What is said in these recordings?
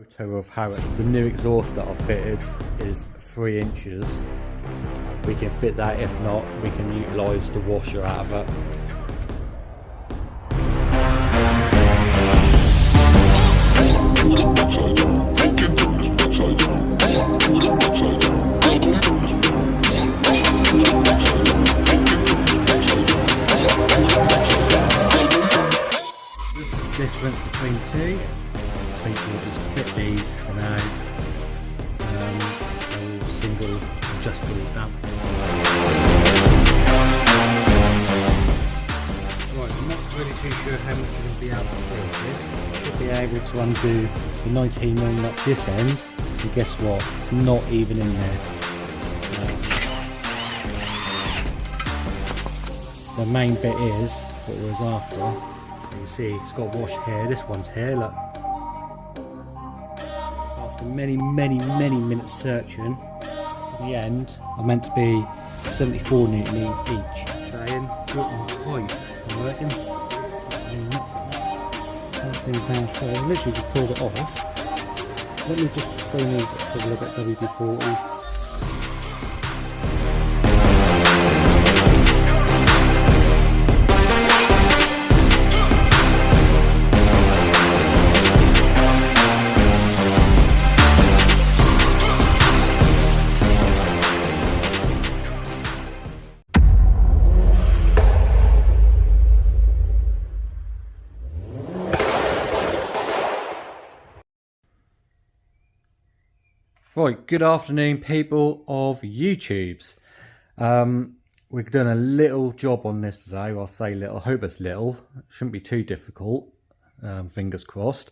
photo of how the new exhaust that I've fitted is 3 inches. We can fit that. If not, we can utilise the washer out of it. Difference between two. I think we'll just fit these for now. They're all single adjustable damp. Right, I'm not really too sure how much you're going to be able to see of this. Should be able to undo the 19mm at this end, and guess what? It's not even in there. The main bit is what it was after. You can see it's got wash here. This one's here, look. After many minutes searching, to the end, I meant to be 74 newton meters each. Saying good and tight, I reckon. Can't see the damn show. I literally just pulled it off. Let me just bring these up a little bit WD-40. Right, good afternoon people of YouTubes. We've done a little job on this today. I'll say little, I hope it's little. It shouldn't be too difficult, fingers crossed.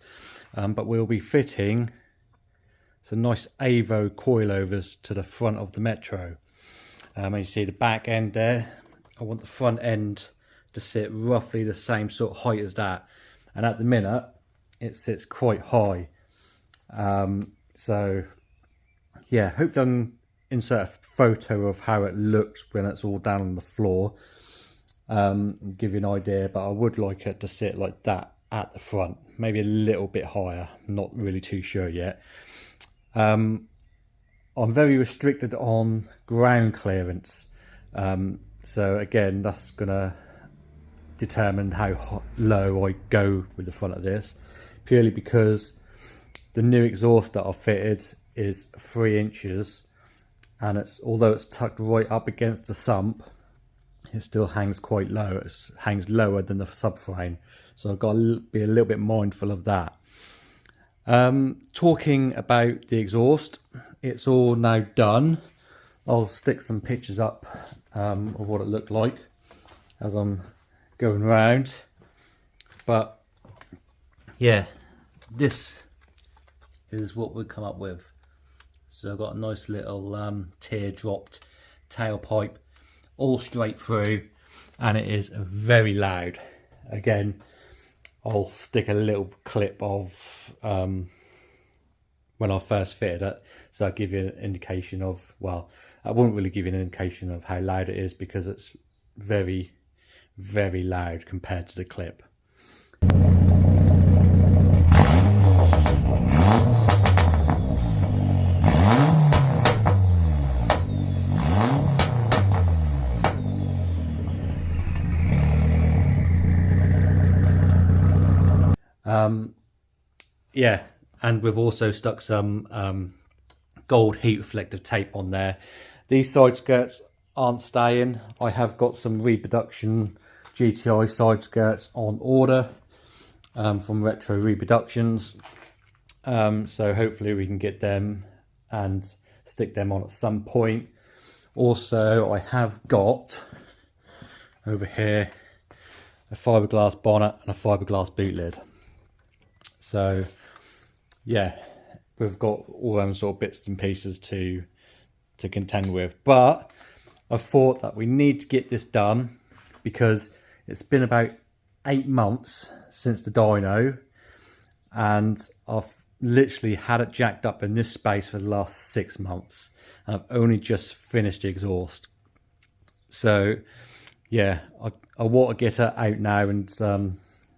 But we'll be fitting some nice Avo coilovers to the front of the Metro. As you see the back end there, I want the front end to sit roughly the same sort of height as that. And at the minute, it sits quite high. So yeah, hope I can insert a photo of how it looks when it's all down on the floor, and give you an idea, but I would like it to sit like that at the front, maybe a little bit higher, not really too sure yet. I'm very restricted on ground clearance, so again that's gonna determine how low I go with the front of this, purely because the new exhaust that I've fitted is 3 inches, and although it's tucked right up against the sump, it still hangs quite low. It hangs lower than the subframe, so I've got to be a little bit mindful of that. Talking about the exhaust, it's all now done. I'll stick some pictures up of what it looked like as I'm going round, but yeah, this is what we come up with. So I've got a nice little teardropped tailpipe, all straight through, and it is very loud. Again, I'll stick a little clip of when I first fitted it, so I'll give you an indication of, well, I won't really give you an indication of how loud it is because it's very loud compared to the clip. Yeah, and we've also stuck some gold heat reflective tape on there. These side skirts aren't staying. I have got some reproduction GTI side skirts on order from Retro Reproductions, so hopefully we can get them and stick them on at some point. Also, I have got over here a fiberglass bonnet and a fiberglass boot lid. So yeah, we've got all them sort of bits and pieces to contend with, but I thought that we need to get this done because it's been about 8 months since the dyno, and I've literally had it jacked up in this space for the last 6 months, and I've only just finished the exhaust. So yeah, I want to get it out now and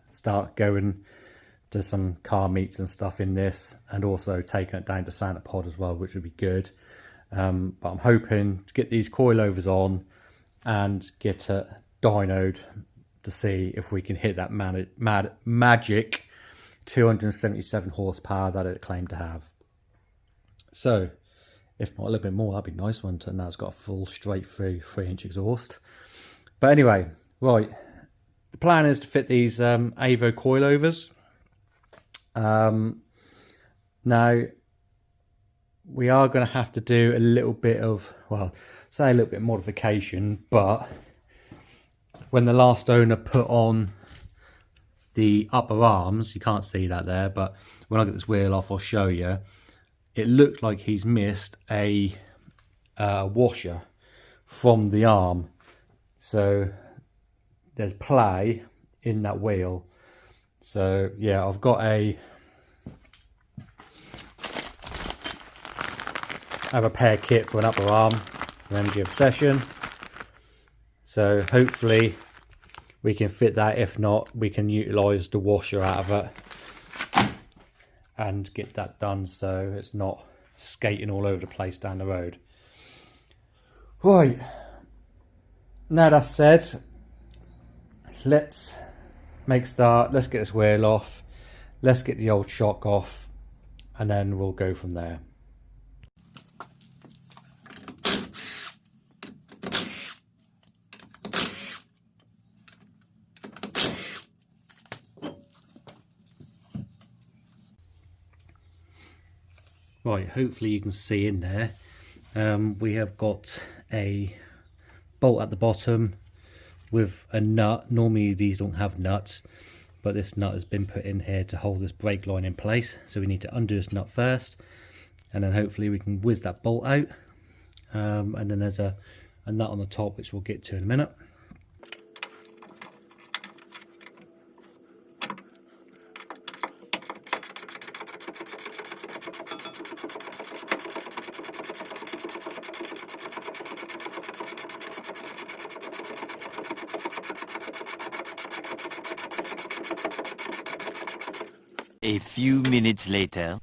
start going to some car meets and stuff in this, and also taking it down to Santa Pod as well, which would be good. But I'm hoping to get these coilovers on and get it dynoed to see if we can hit that magic 277 horsepower that it claimed to have. So if not a little bit more, that'd be nice, wouldn't it? Now it's got a full straight through 3-inch exhaust. But anyway, right, the plan is to fit these Avo coilovers. Now we are going to have to do a little bit of, well, say a little bit of modification, but when the last owner put on the upper arms, you can't see that there, but when I get this wheel off, I'll show you. It looked like he's missed a washer from the arm, so there's play in that wheel. So yeah, I've got a repair kit for an upper arm, an MG Obsession. So hopefully we can fit that. If not, we can utilise the washer out of it and get that done so it's not skating all over the place down the road. Right, now that's said, let's make start. Let's get this wheel off, let's get the old shock off, and then we'll go from there. Right, hopefully you can see in there, we have got a bolt at the bottom with a nut. Normally these don't have nuts, but this nut has been put in here to hold this brake line in place. So we need to undo this nut first, and then hopefully we can whiz that bolt out. And then there's a nut on the top, which we'll get to in a minute. A few minutes later.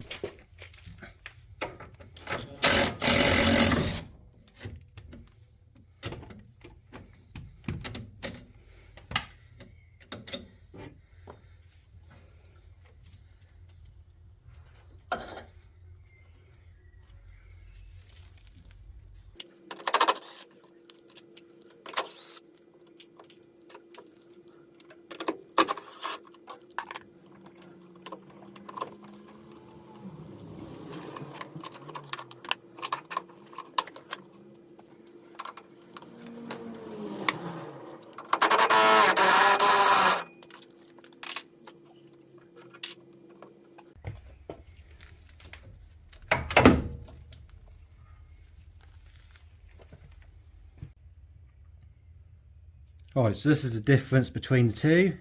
Right, so this is the difference between the two.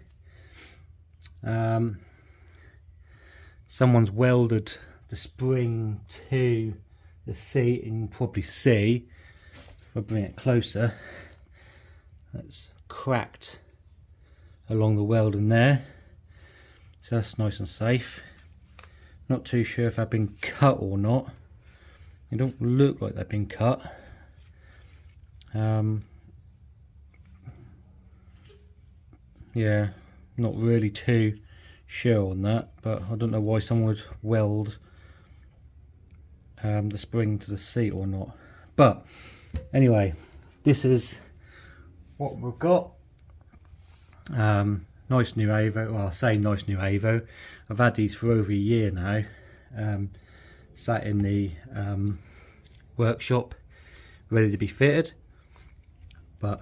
Someone's welded the spring to the seat, and you can probably see, if I bring it closer, that's cracked along the welding there. So that's nice and safe. Not too sure if they've been cut or not. They don't look like they've been cut. Yeah, not really too sure on that, but I don't know why someone would weld the spring to the seat or not. But anyway, this is what we've got. Nice new Avo. Well, I say nice new Avo. I've had these for over a year now. Sat in the workshop, ready to be fitted. But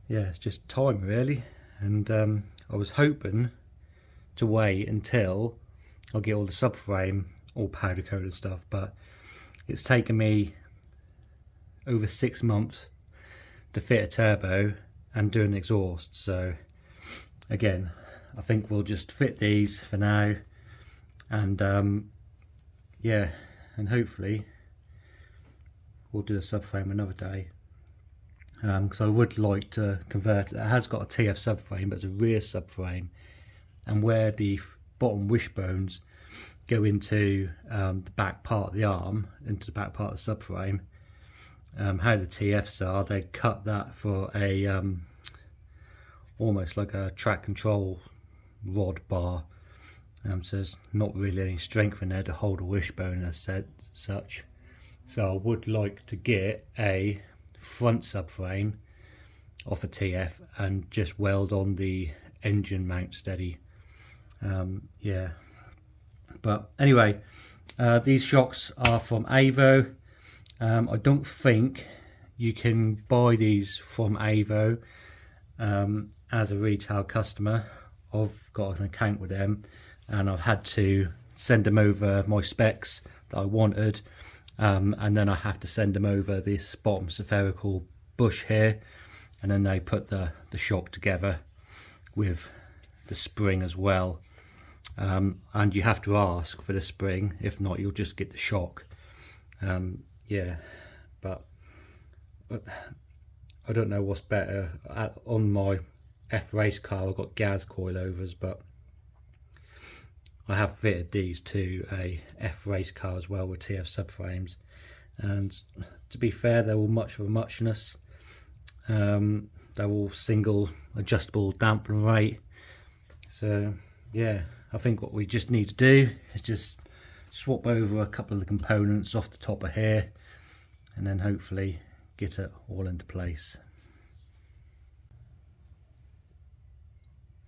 yeah, it's just time really, and I was hoping to wait until I get all the subframe all powder coated and stuff, but it's taken me over 6 months to fit a turbo and do an exhaust. So again, I think we'll just fit these for now, and yeah, and hopefully we'll do the subframe another day. Because I would like to convert it. It has got a TF subframe, but it's a rear subframe, and where the bottom wishbones go into the back part of the arm, into the back part of the subframe, how the TFs are, they cut that for a almost like a track control rod bar, so there's not really any strength in there to hold a wishbone as such. So I would like to get a front subframe off a TF and just weld on the engine mount steady. Yeah, but anyway, these shocks are from Avo. I don't think you can buy these from Avo as a retail customer. I've got an account with them, and I've had to send them over my specs that I wanted, and then I have to send them over this bottom spherical bush here, and then they put the shock together with the spring as well. And you have to ask for the spring, if not you'll just get the shock. Yeah, but I don't know what's better. On my F race car I've got gas coilovers, but I have fitted these to a F race car as well with TF subframes, and to be fair, they're all much of a muchness. They're all single adjustable dampening rate, so yeah, I think what we just need to do is just swap over a couple of the components off the top of here, and then hopefully get it all into place.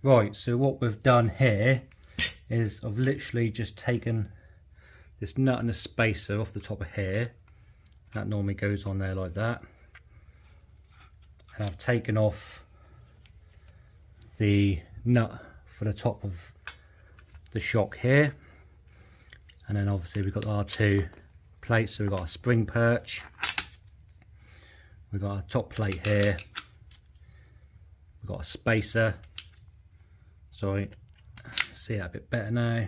Right, so what we've done here is I've literally just taken this nut and a spacer off the top of here. That normally goes on there like that. And I've taken off the nut for the top of the shock here. And then obviously we've got our two plates, so we've got a spring perch. We've got our top plate here. We've got a spacer. Sorry, see it a bit better now.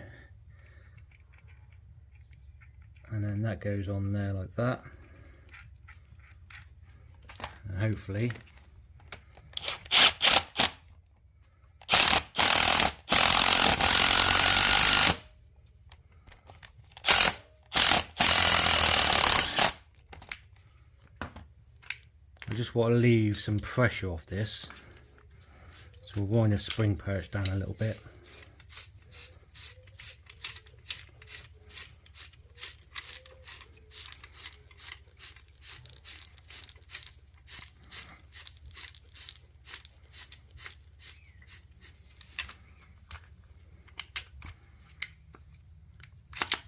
And then that goes on there like that. And hopefully I just want to leave some pressure off this. So we'll wind the spring perch down a little bit.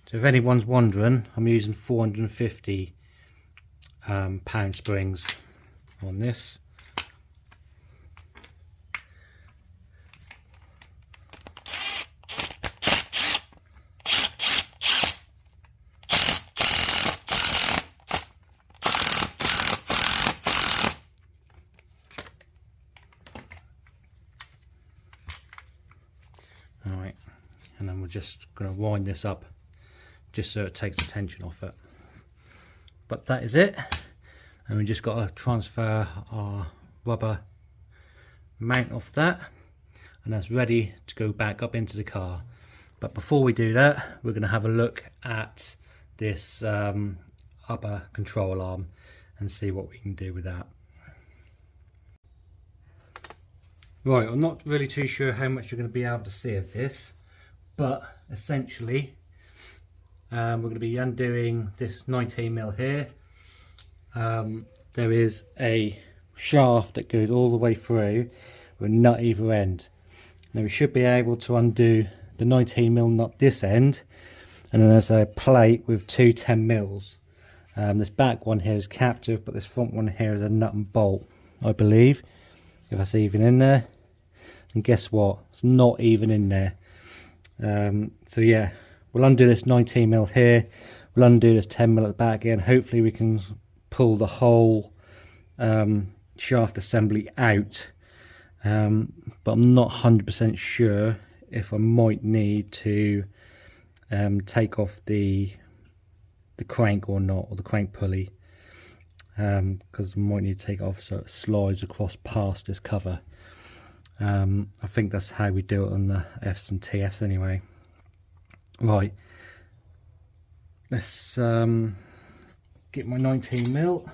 So if anyone's wondering, I'm using 450 pound springs on this. Alright, and then we're just going to wind this up just so it takes the tension off it. But that is it, and we just got to transfer our rubber mount off that, and that's ready to go back up into the car. But before we do that, we're going to have a look at this upper control arm and see what we can do with that. Right, I'm not really too sure how much you're going to be able to see of this, but essentially we're going to be undoing this 19mm here. There is a shaft that goes all the way through with a nut either end. Now we should be able to undo the 19mm nut this end, and then there's a plate with two 10mm. This back one here is captive, but this front one here is a nut and bolt, I believe, if that's even in there. And guess what, it's not even in there. So yeah, we'll undo this 19mm here, we'll undo this 10mm at the back again. Hopefully we can pull the whole shaft assembly out, but I'm not 100% sure if I might need to take off the crank or not, or the crank pulley, because I might need to take it off so it slides across past this cover. I think that's how we do it on the Fs and TFs anyway. Right, let's get my 19mm.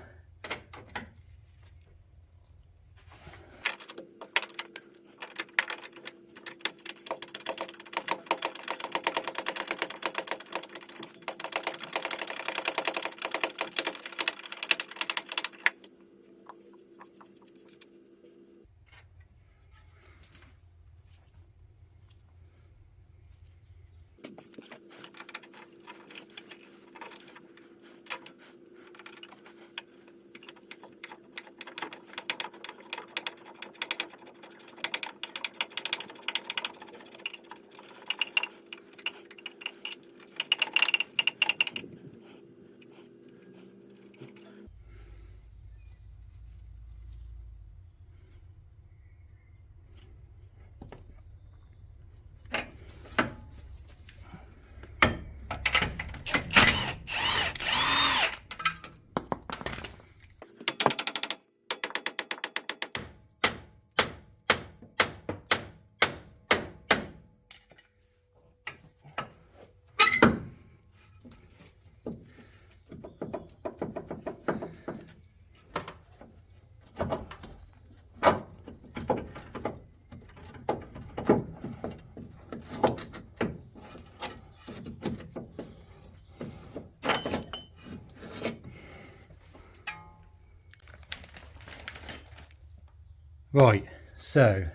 Right, so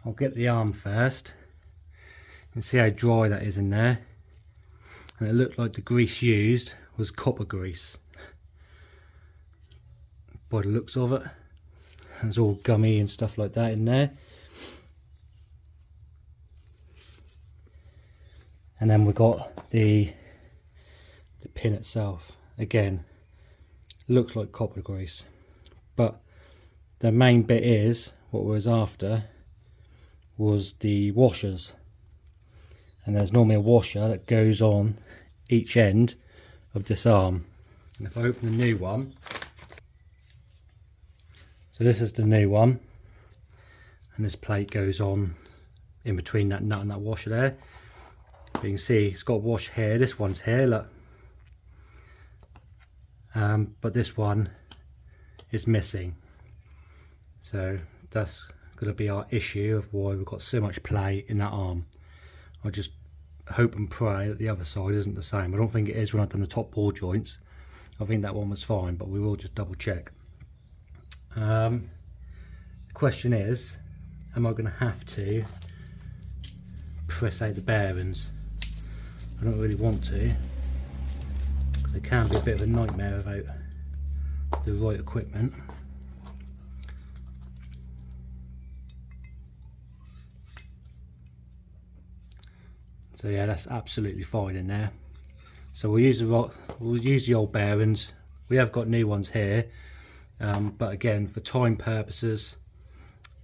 I'll get the arm first and see how dry that is in there. And it looked like the grease used was copper grease by the looks of it. It's all gummy and stuff like that in there. And then we've got the pin itself. Again, looks like copper grease, but the main bit is what we was after was the washers, and there's normally a washer that goes on each end of this arm. And if I open the new one, so this is the new one, and this plate goes on in between that nut and that washer there. But you can see it's got a wash here, this one's here, look, but this one is missing. So that's going to be our issue of why we've got so much play in that arm. I just hope and pray that the other side isn't the same. I don't think it is when I've done the top ball joints. I think that one was fine, but we will just double check. The question is, am I going to have to press out the bearings? I don't really want to, because it can be a bit of a nightmare without the right equipment. So yeah, that's absolutely fine in there. So we'll use the old bearings. We have got new ones here, but again, for time purposes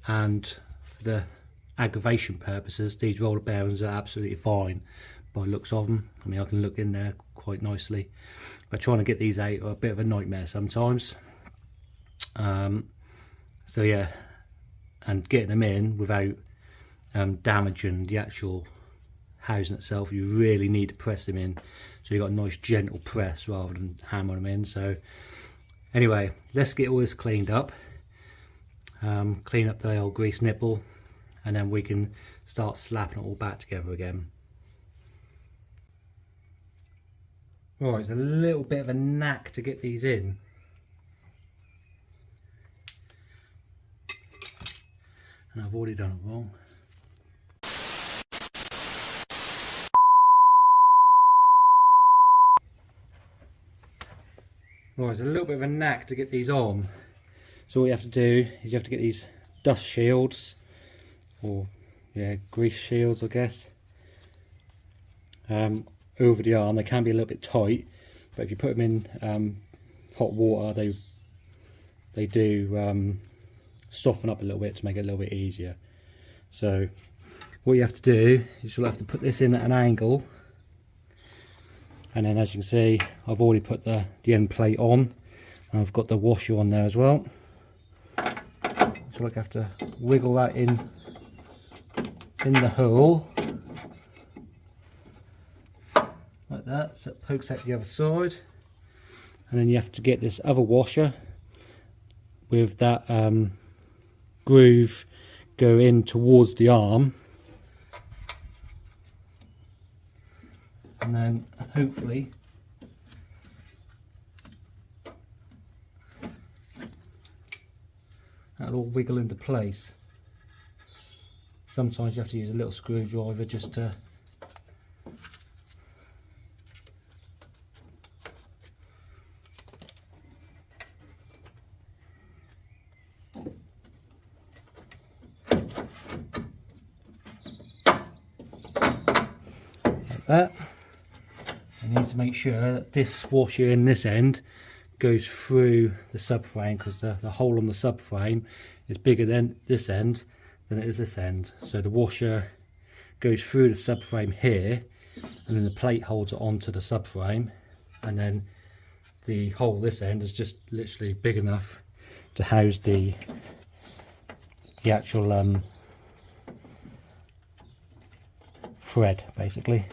and for the aggravation purposes, these roller bearings are absolutely fine by looks of them. I mean, I can look in there quite nicely, but trying to get these out are a bit of a nightmare sometimes. So yeah, and getting them in without damaging the actual housing itself, you really need to press them in, so you've got a nice gentle press rather than hammer them in. So anyway, let's get all this cleaned up, clean up the old grease nipple, and then we can start slapping it all back together again. Right, it's a little bit of a knack to get these in. And I've already done it wrong. Right, it's a little bit of a knack to get these on. So what you have to do is you have to get these dust shields, or yeah, grease shields I guess, over the arm. They can be a little bit tight, but if you put them in hot water, they do soften up a little bit to make it a little bit easier. So what you have to do is you'll have to put this in at an angle, and then as you can see, I've already put the end plate on, and I've got the washer on there as well. So I have to wiggle that in the hole like that, so it pokes out the other side. And then you have to get this other washer with that groove go in towards the arm, and then hopefully that'll all wiggle into place. Sometimes you have to use a little screwdriver just to like that. You need to make sure that this washer in this end goes through the subframe, because the hole on the subframe is bigger than this end than it is this end. So the washer goes through the subframe here, and then the plate holds it onto the subframe, and then the hole this end is just literally big enough to house the actual thread, basically.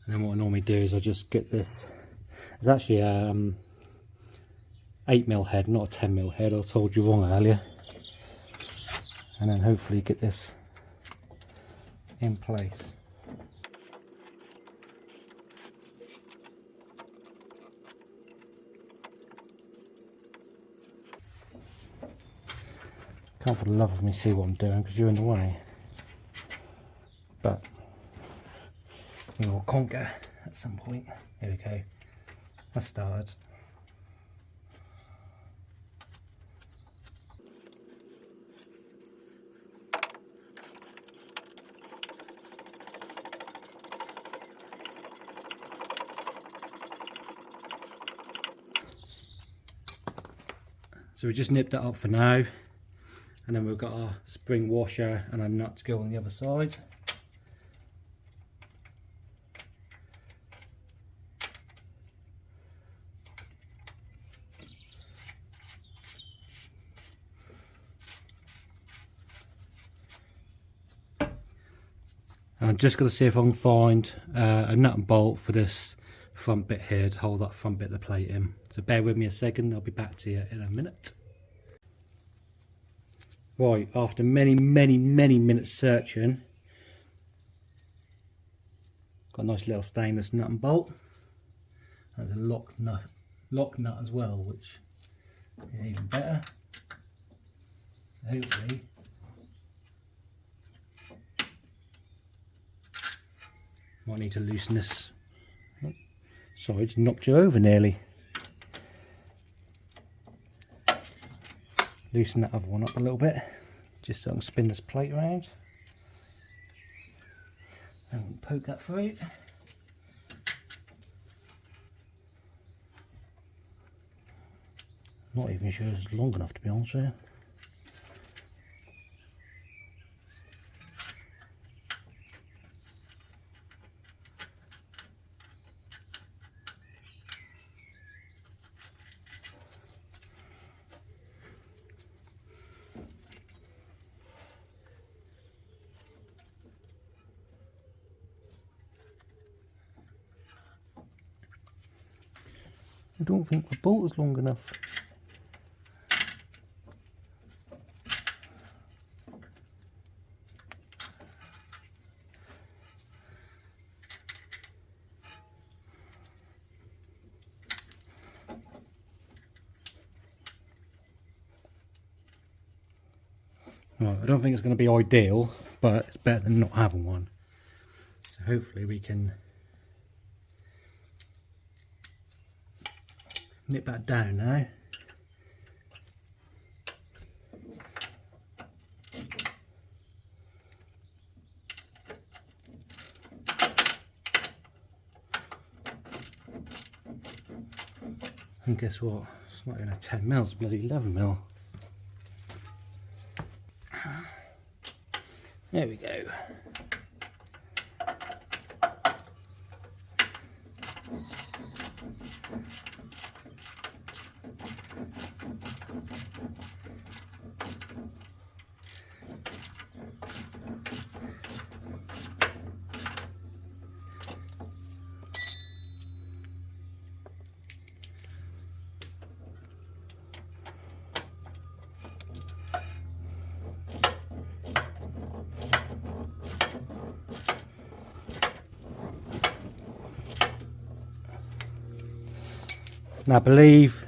And then what I normally do is I just get this, it's actually a 8mm head, not a 10mm head, I told you wrong earlier. And then hopefully get this in place. Can't for the love of me see what I'm doing because you're in the way. But we will conquer at some point. There we go. That started. So we just nipped that up for now, and then we've got our spring washer and a nut to go on the other side. I'm just going to see if I can find a nut and bolt for this front bit here to hold that front bit of the plate in. So bear with me a second, I'll be back to you in a minute. Right, after many minutes searching, got a nice little stainless nut and bolt. There's a lock nut as well, which is even better. So hopefully might need to loosen this. Oh, sorry, it's knocked you over nearly. Loosen that other one up a little bit, just so I can spin this plate around and poke that through. Not even sure it's long enough, to be honest with you. I don't think the bolt is long enough. Right, I don't think it's going to be ideal, but it's better than not having one. So hopefully we can nip that down now. And guess what? It's not even a 10mm, it's bloody 11mm. There we go. Now I believe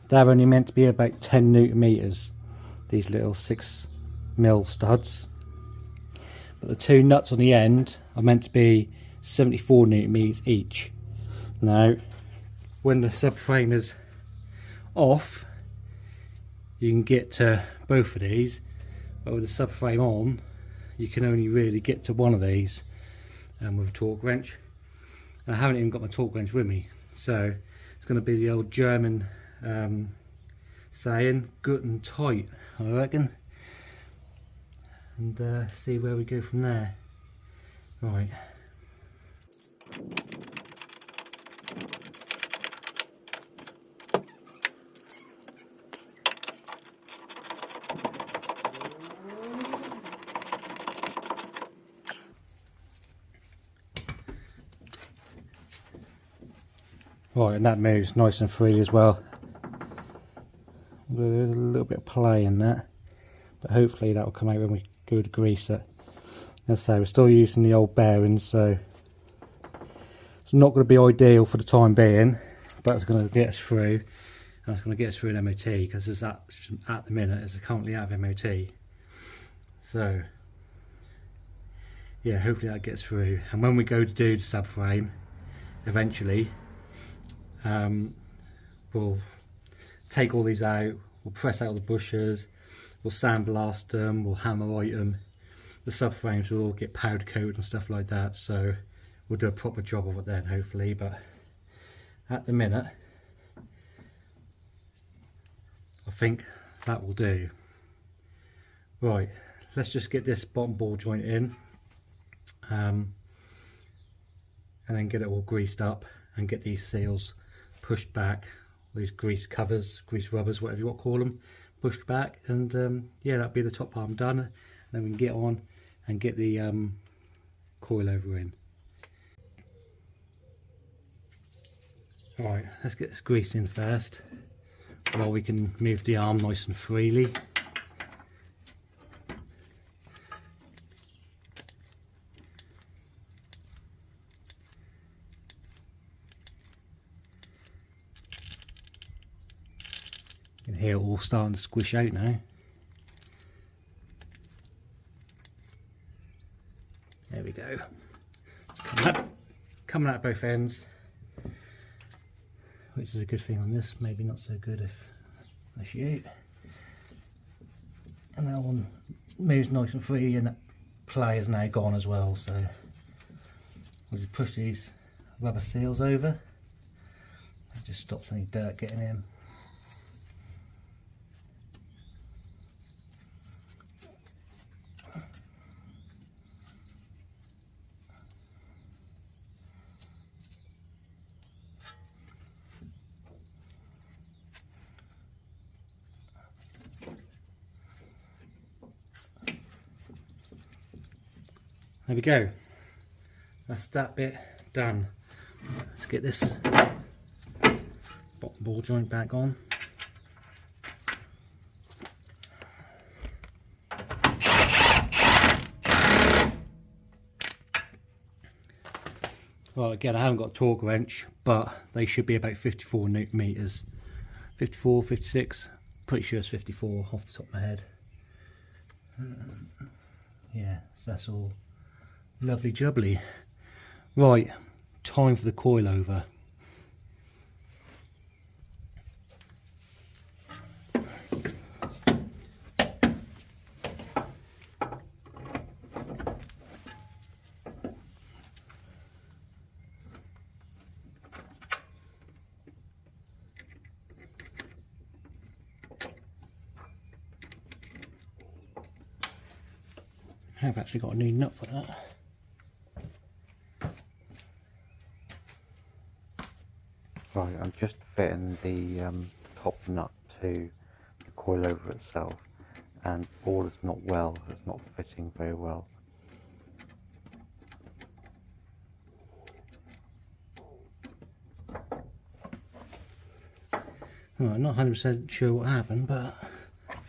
they're only meant to be about 10 Newton meters, these little 6mm studs, but the two nuts on the end are meant to be 74 Newton meters each. Now when the subframe is off you can get to both of these, but with the subframe on you can only really get to one of these with a torque wrench, and I haven't even got my torque wrench with me, so it's going to be the old German saying, gut and tight, I reckon, and see where we go from there. Right. Right, and that moves nice and freely as well. There's a little bit of play in that, but hopefully that will come out when we go to grease it. As I say, we're still using the old bearings, so it's not going to be ideal for the time being, but it's going to get us through, and it's going to get us through an MOT, because it's at the minute it's currently out of MOT. So yeah, hopefully that gets through, and when we go to do the subframe eventually, we'll take all these out, we'll press out the bushers, we'll sandblast them, we'll hammerite them. The subframes will all get powder coated and stuff like that, so we'll do a proper job of it then hopefully, but at the minute I think that will do. Right, let's just get this bottom ball joint in and then get it all greased up and get these seals pushed back, these grease covers, grease rubbers, whatever you want to call them, pushed back, and yeah, that'll be the top arm done, and then we can get on and get the coilover in. Right, let's get this grease in first while we can move the arm nice and freely. You can hear it all starting to squish out now. There we go. It's coming out both ends, which is a good thing on this, maybe not so good if I shoot. And that one moves nice and free, and that play is now gone as well, so we'll just push these rubber seals over. That just stops any dirt getting in. There we go, that's that bit done. Let's get this bottom ball joint back on. Right, again, I haven't got a torque wrench, but they should be about 54 Newton meters. 54, 56, pretty sure it's 54 off the top of my head. Yeah, so that's all lovely jubbly. Right, time for the coilover. I've actually got a new nut for that. Right, I'm just fitting the top nut to the coilover itself, and all is not well, it's not fitting very well. Right, I'm not 100% sure what happened, but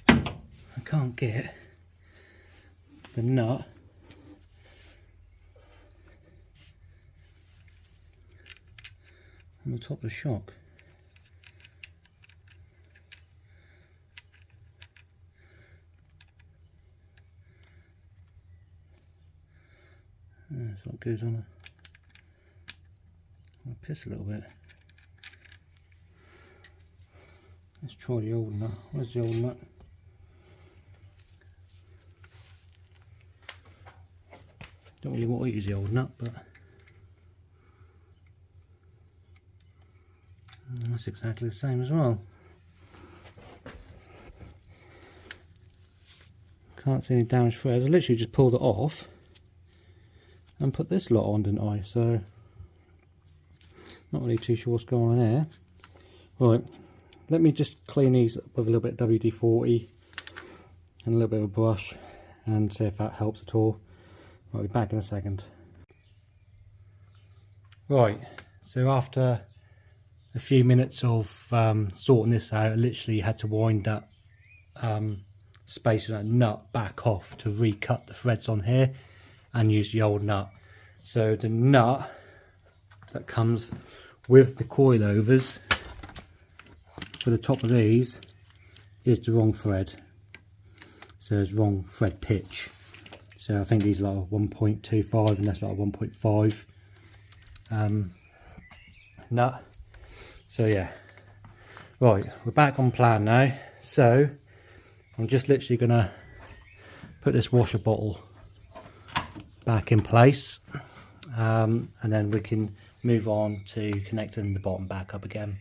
I can't get the nut on the top of the shock. good on a piss a little bit. Let's try the old nut. Where's the old nut? Don't really want to use the old nut, but that's exactly the same as well. Can't see any damaged threads. I literally just pulled it off and put this lot on, didn't I? So not really too sure what's going on there. Right, let me just clean these up with a little bit of WD-40 and a little bit of a brush and see if that helps at all. I'll be back in a second. Right, so after a few minutes of sorting this out, I literally had to wind that space with that nut back off to recut the threads on here and use the old nut. So the nut that comes with the coilovers for the top of these is the wrong thread, so it's wrong thread pitch. So I think these are like 1.25 and that's like 1.5 nut. So yeah, right, we're back on plan now. So I'm just literally gonna put this washer bottle back in place, and then we can move on to connecting the bottom back up again.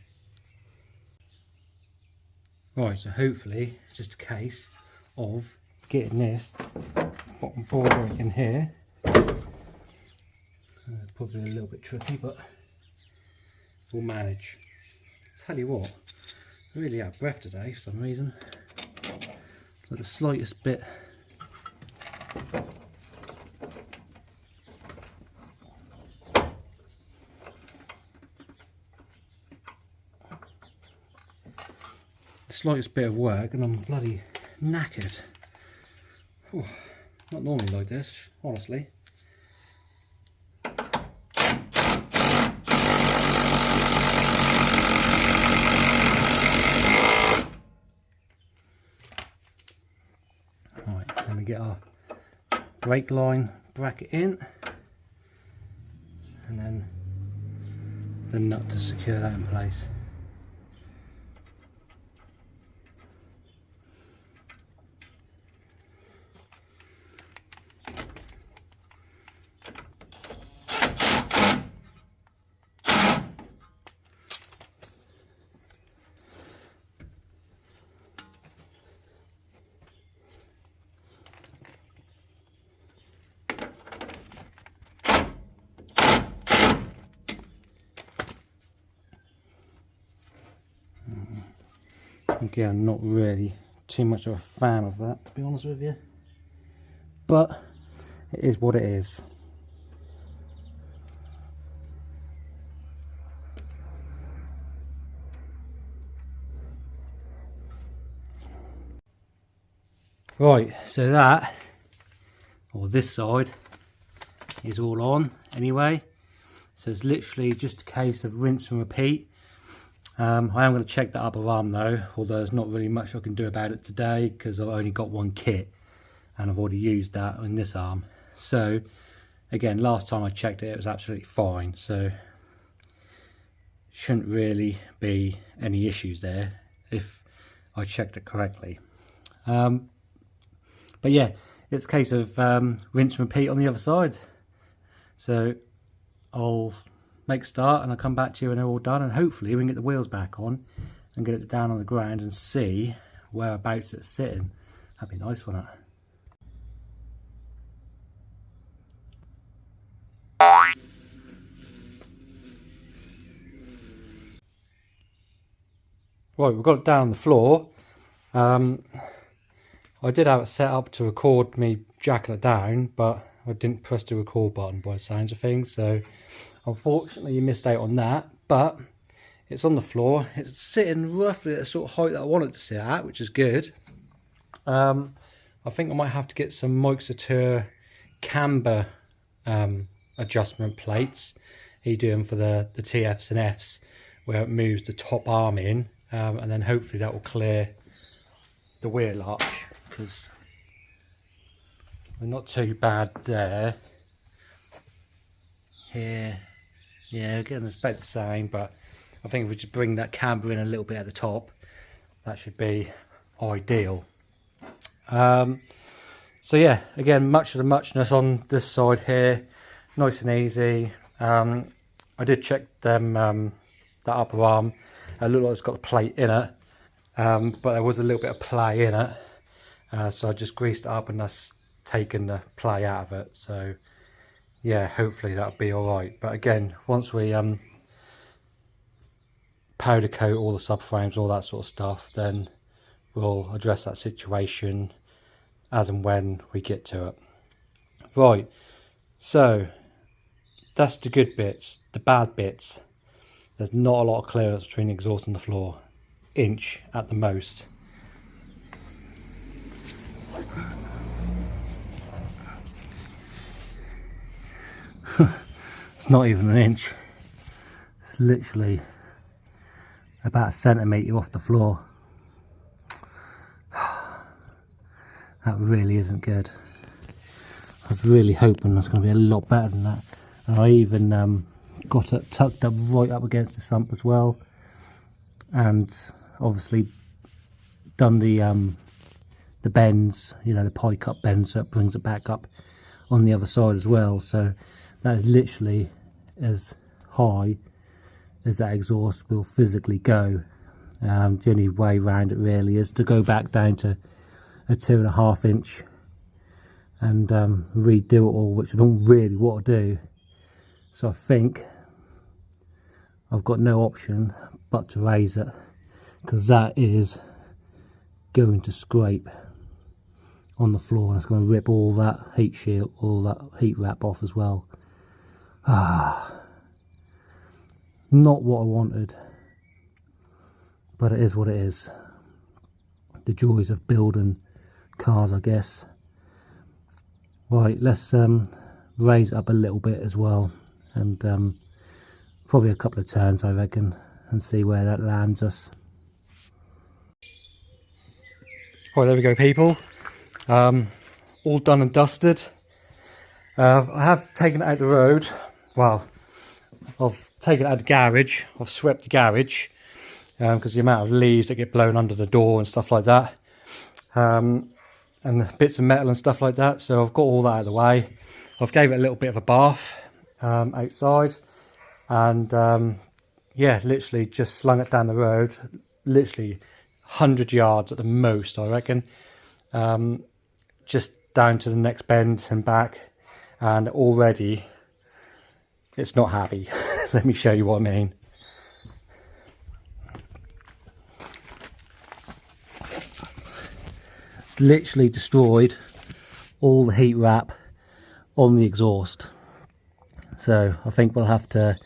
Right, so hopefully it's just a case of getting this bottom border in here. Probably a little bit tricky, but we'll manage. Tell you what, really out of breath today for some reason. Like the slightest bit of work and I'm bloody knackered. Whew, not normally like this, honestly. Right, then we get our brake line bracket in and then the nut to secure that in place. Again, I'm not really too much of a fan of that, to be honest with you, but it is what it is. Right, so that, or this side, is all on anyway, so it's literally just a case of rinse and repeat. I am going to check that upper arm though, although there's not really much I can do about it today because I've only got one kit and I've already used that in this arm. So again, last time I checked it, it was absolutely fine, so shouldn't really be any issues there if I checked it correctly. But yeah, it's a case of rinse and repeat on the other side. So I'll make a start and I'll come back to you when they're all done, and hopefully we can get the wheels back on and get it down on the ground and see whereabouts it's sitting. That'd be nice, wouldn't it? Right, we've got it down on the floor. I did have it set up to record me jacking it down, but I didn't press the record button by the sounds of things, so unfortunately you missed out on that. But it's on the floor, it's sitting roughly at the sort of height that I want it to sit at, which is good. I think I might have to get some Mike camber adjustment plates. You do them for the TFs and Fs where it moves the top arm in, and then hopefully that will clear the wheel arch, because they're not too bad there. here. Yeah, again, it's about the same, but I think if we just bring that camber in a little bit at the top, that should be ideal. So yeah, again, much of the muchness on this side here, nice and easy. I did check them that upper arm. It looked like it's got the plate in it, but there was a little bit of play in it, so I just greased it up and that's taken the play out of it. So yeah, hopefully that'll be all right. But again, once we powder coat all the subframes, all that sort of stuff, then we'll address that situation as and when we get to it. Right, so that's the good bits. The bad bits, there's not a lot of clearance between the exhaust and the floor, inch at the most. It's not even an inch, it's literally about a centimetre off the floor. That really isn't good. I was really hoping that's going to be a lot better than that. And I even got it tucked up right up against the sump as well, and obviously done the bends, you know, the pie cut bends, so it brings it back up on the other side as well. So that is literally as high as that exhaust will physically go. The only way around it really is to go back down to a 2.5 inch and redo it all, which I don't really want to do. So I think I've got no option but to raise it, because that is going to scrape on the floor and it's going to rip all that heat shield, all that heat wrap off as well. Not what I wanted, but it is what it is. The joys of building cars, I guess. Right, let's raise it up a little bit as well, and probably a couple of turns I reckon, and see where that lands us. Right, there we go people, all done and dusted. I have taken it out the road. Well, I've taken it out of the garage, I've swept the garage, because the amount of leaves that get blown under the door and stuff like that, and bits of metal and stuff like that. So I've got all that out of the way. I've gave it a little bit of a bath outside, and yeah, literally just slung it down the road, literally 100 yards at the most I reckon, just down to the next bend and back, and already it's not happy. Let me show you what I mean. It's literally destroyed all the heat wrap on the exhaust. So I think we'll have to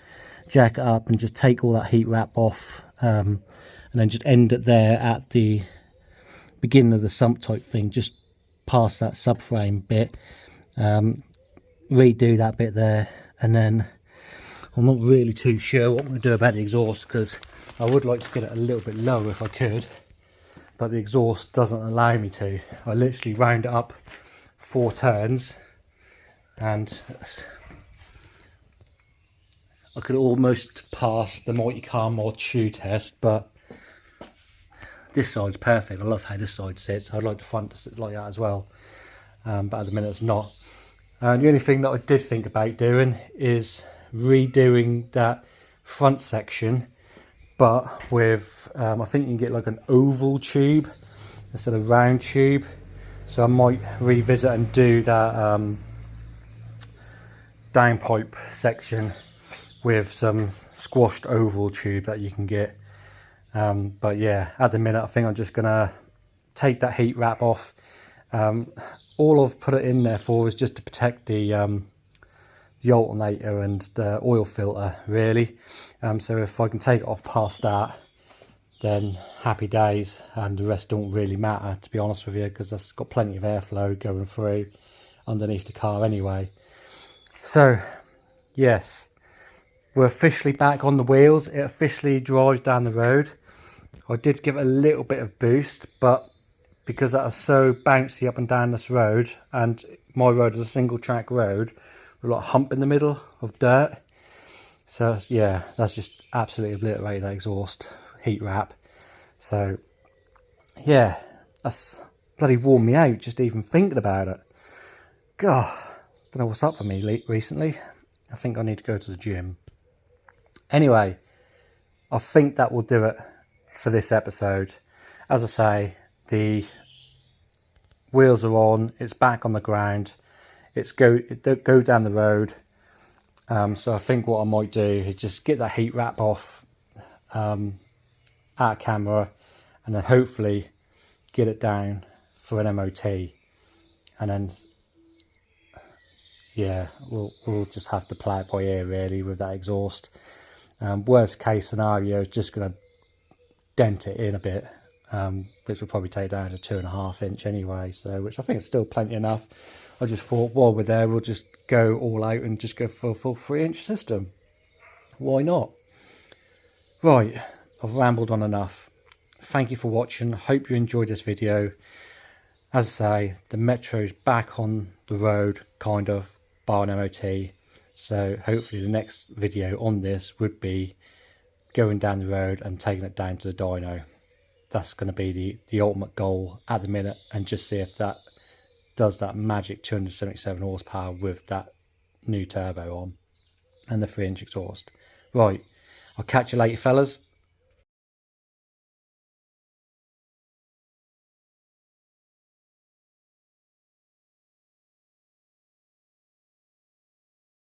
jack it up and just take all that heat wrap off, and then just end it there at the beginning of the sump type thing, just past that subframe bit, redo that bit there, and then I'm not really too sure what I'm going to do about the exhaust, because I would like to get it a little bit lower if I could, but the exhaust doesn't allow me to. I literally round it up 4 turns and I could almost pass the multi-car mod shoe test, but this side's perfect. I love how this side sits. I'd like the front to sit like that as well, but at the minute it's not. And the only thing that I did think about doing is redoing that front section, but with I think you can get like an oval tube instead of round tube. So I might revisit and do that downpipe section with some squashed oval tube that you can get. But yeah, at the minute I think I'm just gonna take that heat wrap off. All I've put it in there for is just to protect the alternator and the oil filter really. So if I can take it off past that, then happy days, and the rest don't really matter, to be honest with you, because that's got plenty of airflow going through underneath the car anyway. So yes, we're officially back on the wheels. It officially drives down the road. I did give it a little bit of boost, but because that is so bouncy up and down this road, and my road is a single track road a lot of hump in the middle of dirt. So yeah, that's just absolutely obliterated that exhaust heat wrap. So yeah, that's bloody worn me out just even thinking about it. God, don't know what's up with me recently. I think I need to go to the gym. Anyway, I think that will do it for this episode. As I say, the wheels are on, it's back on the ground, it go down the road. So I think what I might do is just get that heat wrap off out of camera, and then hopefully get it down for an MOT, and then yeah, we'll just have to play it by ear really with that exhaust. Worst case scenario is just going to dent it in a bit, which will probably take down to 2.5 inch anyway, so which I think is still plenty enough. I just thought while we're there, we'll just go all out and just go for a full 3-inch system. Why not? Right, I've rambled on enough. Thank you for watching. Hope you enjoyed this video. As I say, the Metro's back on the road, kind of, bar an MOT. So hopefully the next video on this would be going down the road and taking it down to the dyno. That's going to be the ultimate goal at the minute, and just see if that does that magic 277 horsepower with that new turbo on and the 3-inch exhaust. Right, I'll catch you later, fellas.